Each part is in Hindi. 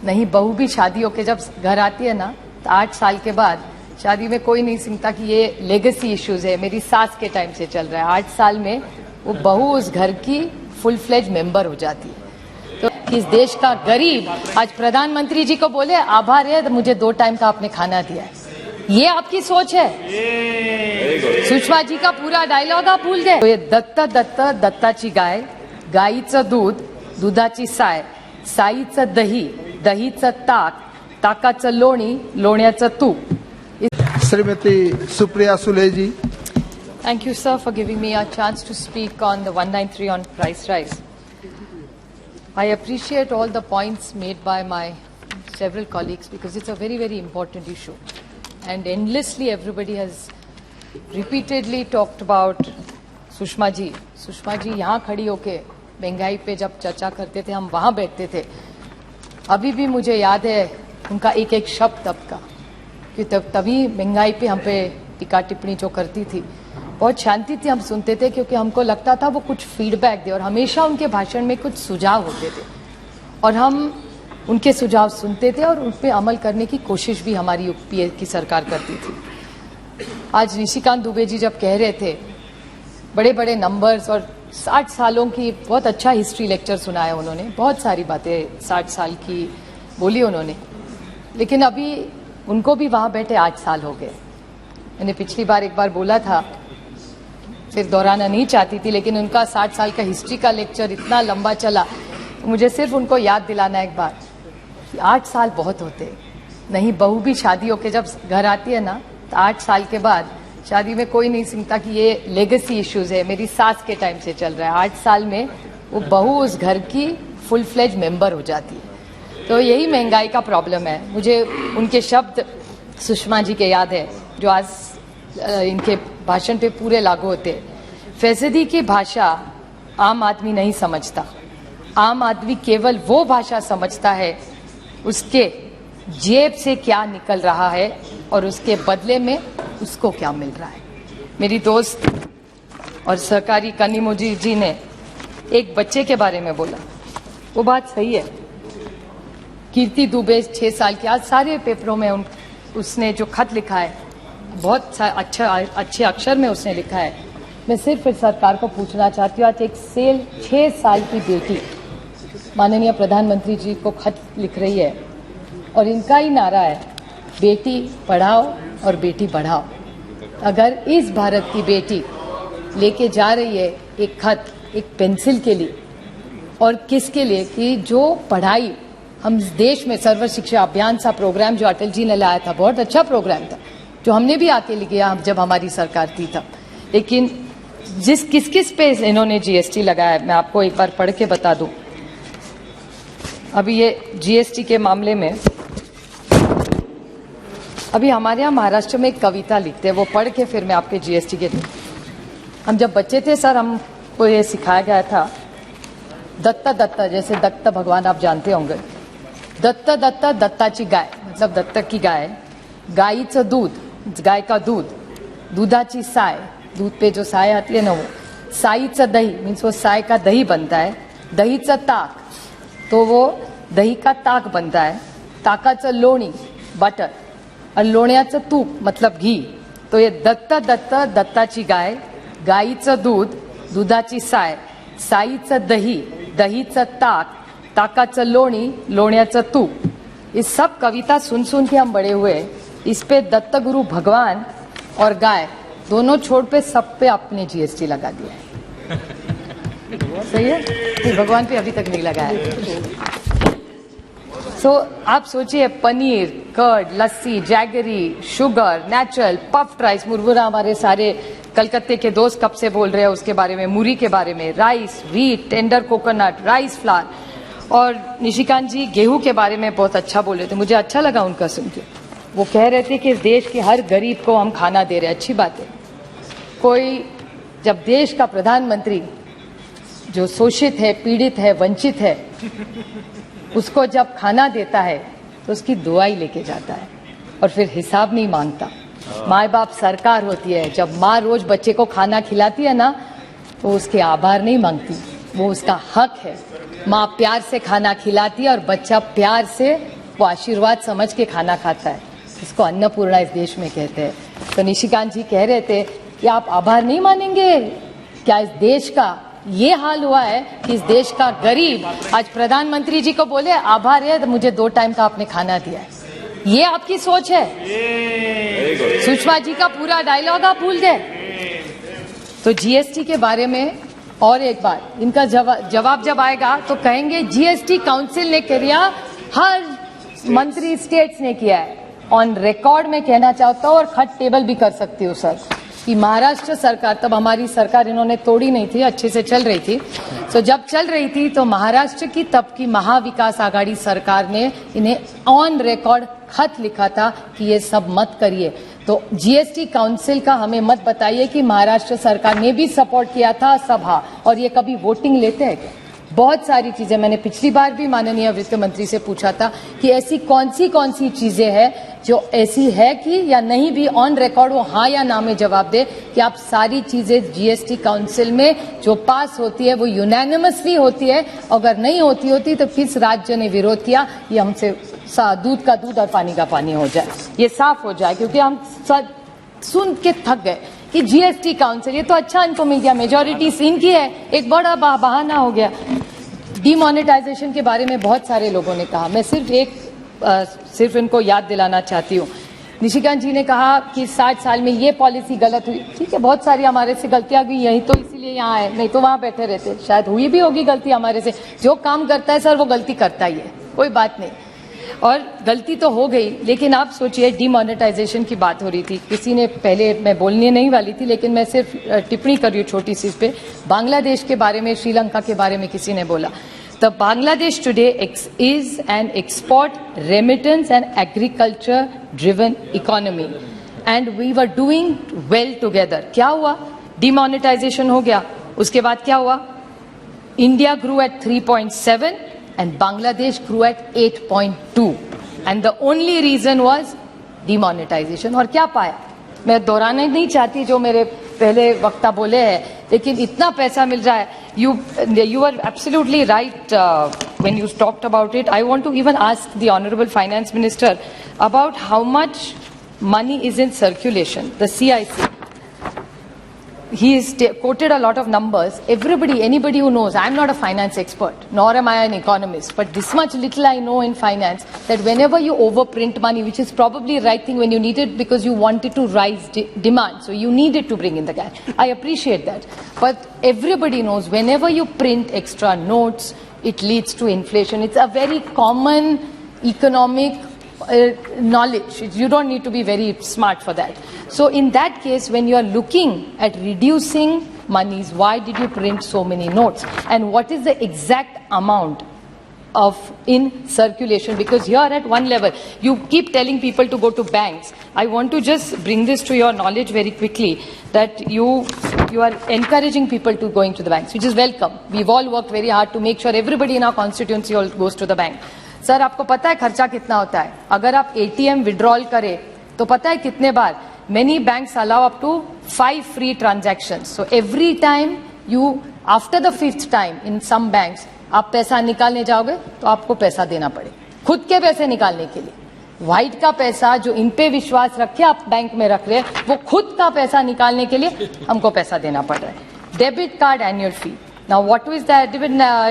नहीं, बहू भी शादी होके जब घर आती है ना तो 8 साल के बाद शादी में कोई नहीं समझता कि ये लेगेसी इश्यूज है, मेरी सास के टाइम से चल रहा है। 8 साल में वो बहू उस घर की फुल फ्लेज मेंबर हो जाती है। तो इस देश का गरीब आज प्रधानमंत्री जी को बोले आभार है तो मुझे 2 टाइम का आपने खाना दिया है, ये आपकी सोच है? सुषमा जी का पूरा डायलॉग आप भूल गए। तो ये दत्ताची गाय, गाईचं दूध, दुधाची साय, साईचं दही, दहीचं ताक, ताकाचं लोणी, लोण्याचं तूप. श्रीमती सुप्रिया सुले जी. Thank you, sir, for giving me a chance to speak on the 193 on price rise. I appreciate all the points made by my several colleagues because it's a very, very important issue. And endlessly everybody has repeatedly talked about Sushma ji. Sushma ji यहाँ खड़ी होके महंगाई पे जब चर्चा करते थे, हम वहाँ बैठते थे. अभी भी मुझे याद है उनका एक एक शब्द तब का, कि तभी महंगाई पे हम पे टीका टिप्पणी जो करती थी बहुत शांति थी, हम सुनते थे क्योंकि हमको लगता था वो कुछ फीडबैक दे, और हमेशा उनके भाषण में कुछ सुझाव होते थे और हम उनके सुझाव सुनते थे और उन पर अमल करने की कोशिश भी हमारी यूपीए की सरकार करती थी. आज निशिकांत दुबे जी जब कह रहे थे बड़े बड़े नंबर्स और 60 सालों की बहुत अच्छा हिस्ट्री लेक्चर सुनाया उन्होंने, बहुत सारी बातें 60 साल की बोली उन्होंने, लेकिन अभी उनको भी वहाँ बैठे 8 साल हो गए. मैंने पिछली बार एक बार बोला था, फिर दोहराना नहीं चाहती थी, लेकिन उनका 60 साल का हिस्ट्री का लेक्चर इतना लंबा चला तो मुझे सिर्फ उनको याद दिलाना एक बार कि 8 साल बहुत होते नहीं. बहू भी शादी होके जब घर आती है ना तो 8 साल के बाद शादी में कोई नहीं समझता कि ये लेगेसी इश्यूज है, मेरी सास के टाइम से चल रहा है. 8 साल में वो बहू उस घर की फुल फ्लेज मेंबर हो जाती है. तो यही महंगाई का प्रॉब्लम है. मुझे उनके शब्द सुषमा जी के याद है जो आज इनके भाषण पे पूरे लागू होते. फैसदी की भाषा आम आदमी नहीं समझता, आम आदमी केवल वो भाषा समझता है उसके जेब से क्या निकल रहा है और उसके बदले में उसको क्या मिल रहा है. मेरी दोस्त और सहकारी कनिमोजी जी ने एक बच्चे के बारे में बोला, वो बात सही है. कीर्ति दुबे 6 साल की, आज सारे पेपरों में उसने जो खत लिखा है बहुत अच्छे अक्षर में उसने लिखा है. मैं सिर्फ सरकार को पूछना चाहती हूँ, आज एक 6 साल की बेटी माननीय प्रधानमंत्री जी को खत लिख रही है और इनका ही नारा है बेटी पढ़ाओ और बेटी बढ़ाओ. अगर इस भारत की बेटी लेके जा रही है एक खत एक पेंसिल के लिए, और किसके लिए, कि जो पढ़ाई हम देश में सर्व शिक्षा अभियान सा प्रोग्राम जो अटल जी ने लाया था, बहुत अच्छा प्रोग्राम था जो हमने भी आके लिया जब हमारी सरकार थी तब, लेकिन किस किस पे इन्होंने जीएसटी लगाया मैं आपको एक बार पढ़ के बता दूं. अभी ये जीएसटी के मामले में अभी हमारे यहाँ महाराष्ट्र में एक कविता लिखते हैं, वो पढ़ के फिर मैं आपके जीएसटी के दूं. हम जब बच्चे थे सर, हमको ये सिखाया गया था दत्ता, जैसे दत्त भगवान आप जानते होंगे, दत्ताची गाय मतलब दत्तक की गाय, गाईचं दूध, गाय का दूध, दुधाची साय, दूध पे जो साय आती है ना वो, साईचं दही मीन्स वो साय का दही बनता है, दहीचं ताक तो वो दही का ताक बनता है, ताकाचं लोणी बटर और लोण्याचं तूप मतलब घी. तो ये दत्ताची गाय, गाईचं दूध, दुधाची साय, साईचं दही, दहीचं ताक, ताकाचं लोणी, लोण्याचं तूप. ये सब कविता सुन सुन के हम बड़े हुए. इस पे दत्त गुरु भगवान और गाय दोनों छोड़ पे सब पे आपने जीएसटी लगा दिया है. सही है? तो भगवान पे अभी तक नहीं लगाया है. सो आप सोचिए paneer, curd, lassi, jaggery, sugar, natural, puffed rice, मुरमुरा हमारे सारे कलकत्ते के दोस्त कब से बोल रहे हैं उसके बारे में, मुरी के बारे में, rice, wheat, tender coconut, rice flour, और निशिकांत जी गेहूं के बारे में बहुत अच्छा बोल रहे थे. मुझे अच्छा लगा उनका सुन के. वो कह रहे थे कि इस देश के हर गरीब को हम खाना दे रहे हैं. अच्छी बात है. कोई जब देश का प्रधानमंत्री जो शोषित है, पीड़ित है, वंचित है, उसको जब खाना देता है तो उसकी दुआई लेके जाता है और फिर हिसाब नहीं मांगता. माँ बाप सरकार होती है, जब माँ रोज बच्चे को खाना खिलाती है ना तो उसके आभार नहीं मांगती, वो उसका हक है. माँ प्यार से खाना खिलाती है और बच्चा प्यार से वो आशीर्वाद समझ के खाना खाता है, इसको अन्नपूर्णा इस देश में कहते हैं। तो निशिकांत जी कह रहे थे कि आप आभार नहीं मानेंगे क्या इस देश का? ये हाल हुआ है कि इस देश का गरीब आज प्रधानमंत्री जी को बोले आभार है तो मुझे 2 टाइम का आपने खाना दिया है। ये आपकी सोच है? सुषमा जी का पूरा डायलॉग आप भूल गए। तो जीएसटी के बारे में और एक बार इनका जवाब जब आएगा तो कहेंगे जीएसटी काउंसिल ने किया, हर मंत्री स्टेट्स ने किया है। ऑन रिकॉर्ड में कहना चाहता हूं और खट टेबल भी कर सकती हूँ सर कि महाराष्ट्र सरकार, तब हमारी सरकार इन्होंने तोड़ी नहीं थी, अच्छे से चल रही थी। तो जब चल रही थी तो महाराष्ट्र की तब की महाविकास आघाड़ी सरकार ने इन्हें ऑन रिकॉर्ड खत लिखा था कि ये सब मत करिए। तो जीएसटी काउंसिल का हमें मत बताइए कि महाराष्ट्र सरकार ने भी सपोर्ट किया था सभा, और ये कभी वोटिंग लेते हैं क्या? बहुत सारी चीजें मैंने पिछली बार भी माननीय वित्त मंत्री से पूछा था कि ऐसी कौन सी चीजें हैं जो ऐसी है कि या नहीं भी ऑन रिकॉर्ड वो हाँ या ना में जवाब दे कि आप सारी चीजें जीएसटी काउंसिल में जो पास होती है वो यूनैनिमसली होती है, अगर नहीं होती तो किस राज्य ने विरोध किया, ये हमसे दूध का दूध और पानी का पानी हो जाए, ये साफ हो जाए। क्योंकि हम सुन के थक गए कि जीएसटी काउंसिल, ये तो अच्छा इनको मिल गया, मेजॉरिटी सीन की है, एक बड़ा बहाना हो गया। डिमोनेटाइजेशन के बारे में बहुत सारे लोगों ने कहा, मैं सिर्फ इनको याद दिलाना चाहती हूँ। निशिकांत जी ने कहा कि 60 साल में ये पॉलिसी गलत हुई। ठीक है, बहुत सारी हमारे से गलतियां हुई, यही तो इसीलिए यहाँ है, नहीं तो वहां बैठे रहते। शायद हुई भी होगी गलती हमारे से, जो काम करता है सर वो गलती करता ही है, कोई बात नहीं, और गलती तो हो गई। लेकिन आप सोचिए, डिमोनेटाइजेशन की बात हो रही थी, किसी ने पहले, मैं बोलने नहीं वाली थी लेकिन मैं सिर्फ टिप्पणी कर रही हूँ छोटी सी इस पे, बांग्लादेश के बारे में, श्रीलंका के बारे में किसी ने बोला। The Bangladesh today is an export, remittance and agriculture driven economy and we were doing well together. क्या हुआ? Demonetization हो गया, उसके बाद क्या हुआ? India grew at 3.7 and Bangladesh grew at 8.2 and the only reason was demonetization। और क्या पाया? मैं दोहराना नहीं चाहती जो मेरे पहले वक्ता बोले हैं, लेकिन इतना पैसा मिल रहा है। You are absolutely right when you talked about it. I want to even ask the Honorable Finance Minister about how much money is in circulation. The CIC, he has quoted a lot of numbers. Anybody who knows, I'm not a finance expert, nor am I an economist, but this much little I know in finance, that whenever you overprint money, which is probably the right thing when you need it because you wanted to rise demand, so you needed to bring in the cash. I appreciate that. But everybody knows whenever you print extra notes, it leads to inflation. It's a very common economic knowledge. You don't need to be very smart for that. So in that case, when you are looking at reducing monies, why did you print so many notes? And what is the exact amount of in circulation? Because here at one level, you keep telling people to go to banks. I want to just bring this to your knowledge very quickly, that you are encouraging people to going to the banks, which is welcome. We've all worked very hard to make sure everybody in our constituency all goes to the bank. Sir आपको पता है खर्चा कितना होता है? अगर आप ATM विड्रॉल करें तो पता है कितने बार? Many banks allow up to 5 free transactions. So every time you, after the 5th time in some banks, आप पैसा निकालने जाओगे तो आपको पैसा देना पड़े, खुद के पैसे निकालने के लिए। व्हाइट का पैसा जो इन पे विश्वास रखे आप बैंक में रख रहे हैं, वो खुद का पैसा निकालने के लिए हमको पैसा देना पड़ रहा है। Debit card annual fee, Now what is the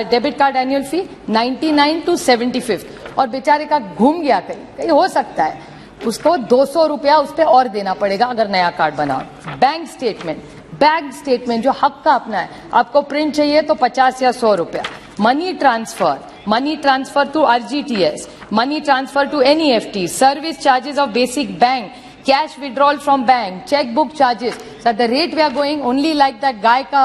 debit card annual fee? 99 to 75th, और बेचारे का घूम गया कहीं हो सकता है, उसको 200 रुपया उस पर और देना पड़ेगा अगर नया कार्ड बनाओ। बैंक स्टेटमेंट जो हक का अपना है, आपको प्रिंट चाहिए तो 50 या 100 रुपया। Money transfer to RGTS, money transfer to NEFT, service charges of basic bank, cash withdrawal from bank, checkbook charges. So at the rate we are going, only like that guy का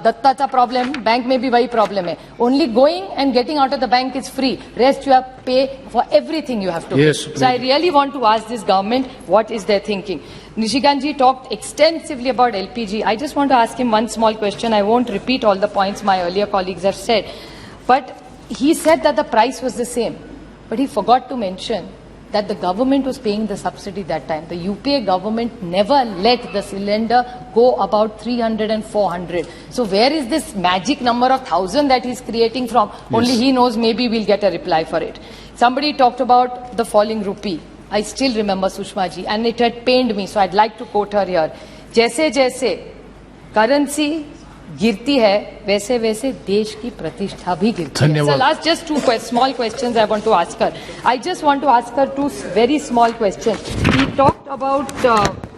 दत्ता का problem, bank में भी वही problem है. Only going and getting out of the bank is free. Rest you have to pay for everything you have to Yes, pay. So I really want to ask this government, what is their thinking? Nishikant ji talked extensively about LPG. I just want to ask him one small question. I won't repeat all the points my earlier colleagues have said. But he said that the price was the same. But he forgot to mention that the government was paying the subsidy that time. The UPA government never let the cylinder go about 300 and 400. So where is this magic number of 1,000 that he's creating from? Yes. Only he knows, maybe we'll get a reply for it. Somebody talked about the falling rupee. I still remember Sushma ji, and it had pained me, so I'd like to quote her here. जैसे जैसे करेंसी गिरती है, वैसे वैसे देश की प्रतिष्ठा भी गिरती है. So last just two small questions I want to ask her. I just want to ask her two very small questions. He talked about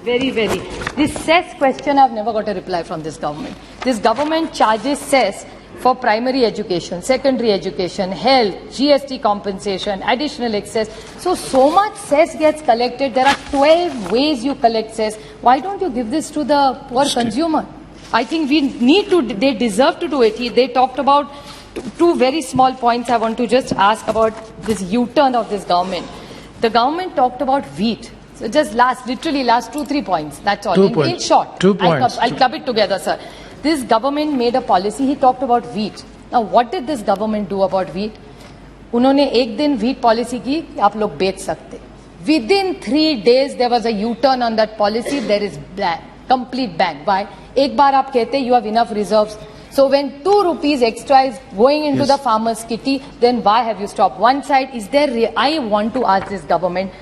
this cess question. I've never got a reply from this government. This government charges cess for primary education, secondary education, health, GST compensation, additional excess. So much cess gets collected. There are 12 ways you collect cess. Why don't you give this to the poor consumer? I think we need to, they deserve to do it. They talked about two very small points I want to just ask about this U-turn of this government. The government talked about wheat. So just literally last 2-3 points. That's all. In short. 2 points. I'll club it together, sir. This government made a policy. He talked about wheat. Now, what did this government do about wheat? उन्होंने एक दिन wheat policy की कि आप लोग बेच सकते. Within 3 days, there was a U-turn on that policy. There is complete ban. Why? एक बार आप कहते you have enough reserves. So when 2 rupees extra is going into the farmer's kitty, then why have you stopped? One side, is there? I want to ask this government,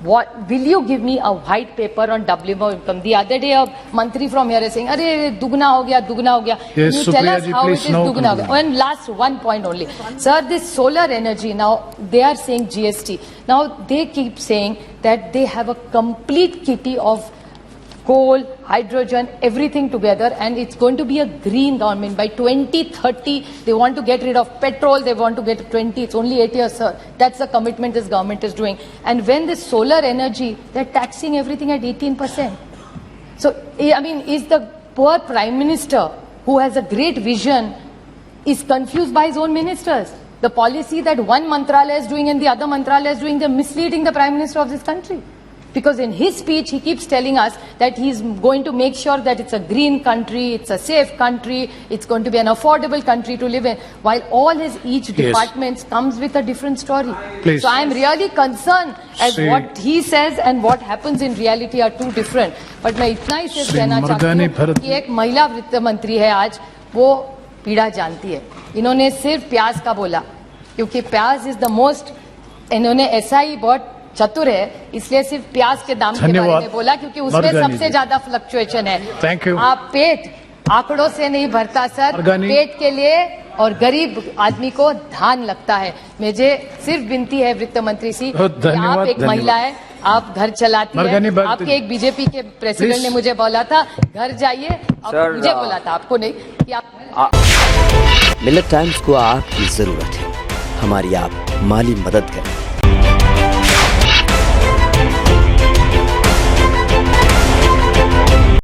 will you give me a white paper on WMO income? The other day, a mantri from here is saying, "Arey, dugna ho gaya, dugna ho gaya." Yes, you tell us Supriya ji, how it please is now dugna ho conclude. gaya. And last one point only, sir, this solar energy now they are saying GST. Now they keep saying that they have a complete kitty of coal, hydrogen, everything together, and it's going to be a green government. By 2030, they want to get rid of petrol, they want to get 20, it's only 8 years, sir. That's the commitment this government is doing. And when this solar energy, they're taxing everything at 18%. So, I mean, is the poor Prime Minister, who has a great vision, is confused by his own ministers? The policy that one Mantralaya is doing and the other Mantralaya is doing, they're misleading the Prime Minister of this country. Because in his speech, he keeps telling us that he's going to make sure that it's a green country, it's a safe country, it's going to be an affordable country to live in, while all his each departments comes with a different story. Please. So I'm really concerned as what he says and what happens in reality are two different. But मैं इतना ही सिर्फ कहना चाहती हूँ कि एक महिला वित्त मंत्री है आज, वो पीड़ा जानती है. इन्होंने सिर्फ प्याज का बोला, क्योंकि प्याज इज द मोस्ट, इन्होंने ऐसा ही बहुत चतुर है, इसलिए सिर्फ प्याज के दाम के बारे में बोला, क्योंकि उसमें सबसे ज्यादा फ्लक्चुएशन है. Thank you. आप पेट आंकड़ों से नहीं भरता सर, पेट के लिए और गरीब आदमी को धान लगता है. मुझे सिर्फ विनती है वित्त मंत्री सी, आप एक महिला है, आप घर चलाती है. आपके एक बीजेपी के प्रेसिडेंट ने मुझे बोला था घर जाइए, मुझे बोला था, आपको नहीं, कि आप मिलेट टाइम्स को आपकी जरूरत है, हमारी आप माली मदद करें.